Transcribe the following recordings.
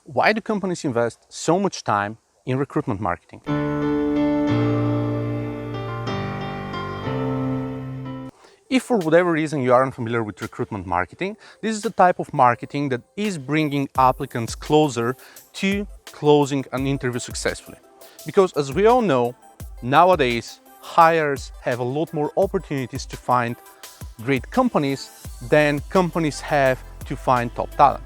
Why do companies invest so much time in recruitment marketing? If for whatever reason you aren't familiar with recruitment marketing, this is the type of marketing that is bringing applicants closer to closing an interview successfully. Because as we all know, nowadays hires have a lot more opportunities to find great companies than companies have to find top talent.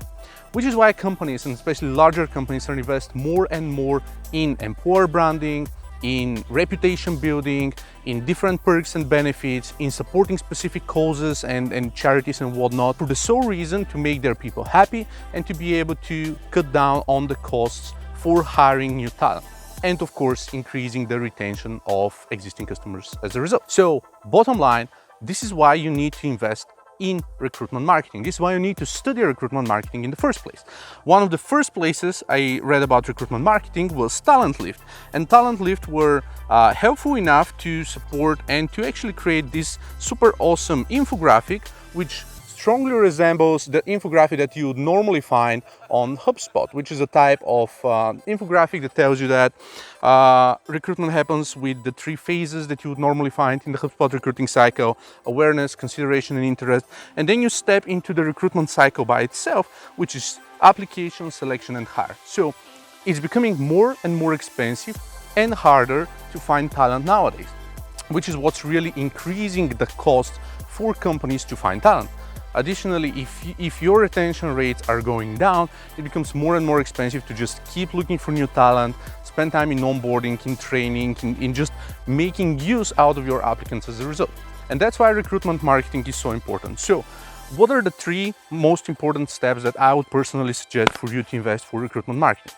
Which is why companies, and especially larger companies, are invest more and more in employer branding, in reputation building, in different perks and benefits, in supporting specific causes and charities and whatnot, for the sole reason to make their people happy and to be able to cut down on the costs for hiring new talent. And of course, increasing the retention of existing customers as a result. So, bottom line, this is why you need to invest in recruitment marketing. This is why you need to study recruitment marketing in the first place. One of the first places I read about recruitment marketing was Talent Lift, and Talent Lift were helpful enough to support and to actually create this super awesome infographic which strongly resembles the infographic that you would normally find on HubSpot, which is a type of infographic that tells you that recruitment happens with the 3 phases that you would normally find in the HubSpot recruiting cycle: awareness, consideration, and interest. And then you step into the recruitment cycle by itself, which is application, selection, and hire. So it's becoming more and more expensive and harder to find talent nowadays, which is what's really increasing the cost for companies to find talent. Additionally, if your retention rates are going down, it becomes more and more expensive to just keep looking for new talent, spend time in onboarding, in training, in just making use out of your applicants as a result. And that's why recruitment marketing is so important. So, what are the 3 most important steps that I would personally suggest for you to invest for recruitment marketing?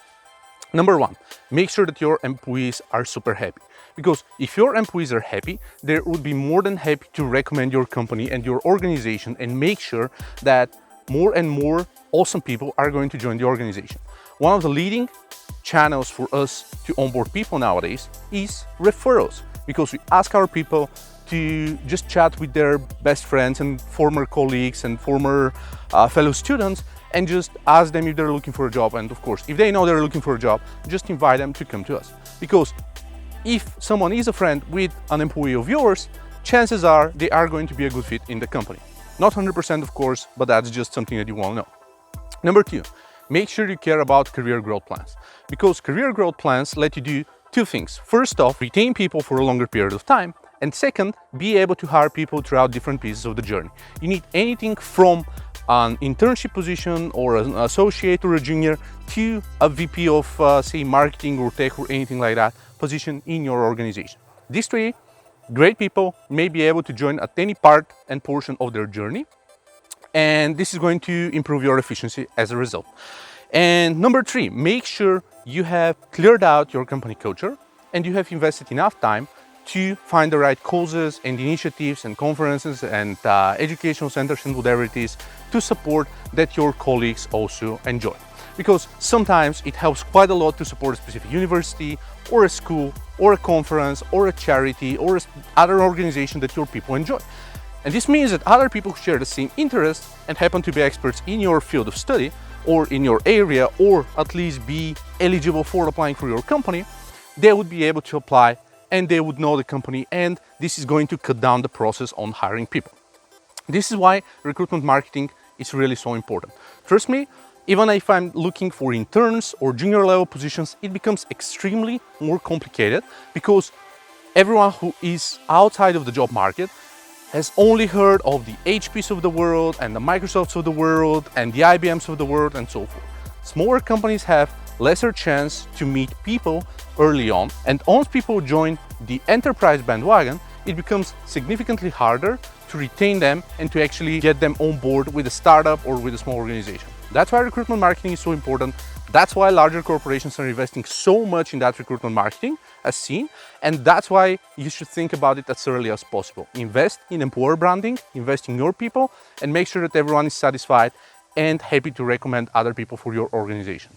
Number 1, make sure that your employees are super happy. Because if your employees are happy, they would be more than happy to recommend your company and your organization and make sure that more and more awesome people are going to join the organization. One of the leading channels for us to onboard people nowadays is referrals, because we ask our people to just chat with their best friends and former colleagues and former fellow students and just ask them if they're looking for a job. And of course, if they know they're looking for a job, just invite them to come to us. Because if someone is a friend with an employee of yours, chances are they are going to be a good fit in the company. Not 100% of course, but that's just something that you want to know. Number 2, make sure you care about career growth plans, because career growth plans let you do 2 things. First off, retain people for a longer period of time, and second, be able to hire people throughout different pieces of the journey. You need anything from an internship position or an associate or a junior to a VP of say marketing or tech or anything like that position in your organization. These 3 great people may be able to join at any part and portion of their journey, and this is going to improve your efficiency as a result. And number 3, make sure you have cleared out your company culture and you have invested enough time to find the right causes and initiatives and conferences and educational centers and whatever it is to support that your colleagues also enjoy. Because sometimes it helps quite a lot to support a specific university or a school or a conference or a charity or other organization that your people enjoy. And this means that other people who share the same interests and happen to be experts in your field of study or in your area, or at least be eligible for applying for your company, they would be able to apply and they would know the company, and this is going to cut down the process on hiring people. This is why recruitment marketing is really so important. Trust me, even if I'm looking for interns or junior level positions, it becomes extremely more complicated, because everyone who is outside of the job market has only heard of the HPs of the world and the Microsofts of the world and the IBMs of the world and so forth. Smaller companies have lesser chance to meet people early on, and once people join the enterprise bandwagon, it becomes significantly harder to retain them and to actually get them on board with a startup or with a small organization. That's why recruitment marketing is so important. That's why larger corporations are investing so much in that recruitment marketing as seen, and that's why you should think about it as early as possible. Invest in employer branding, invest in your people, and make sure that everyone is satisfied and happy to recommend other people for your organization.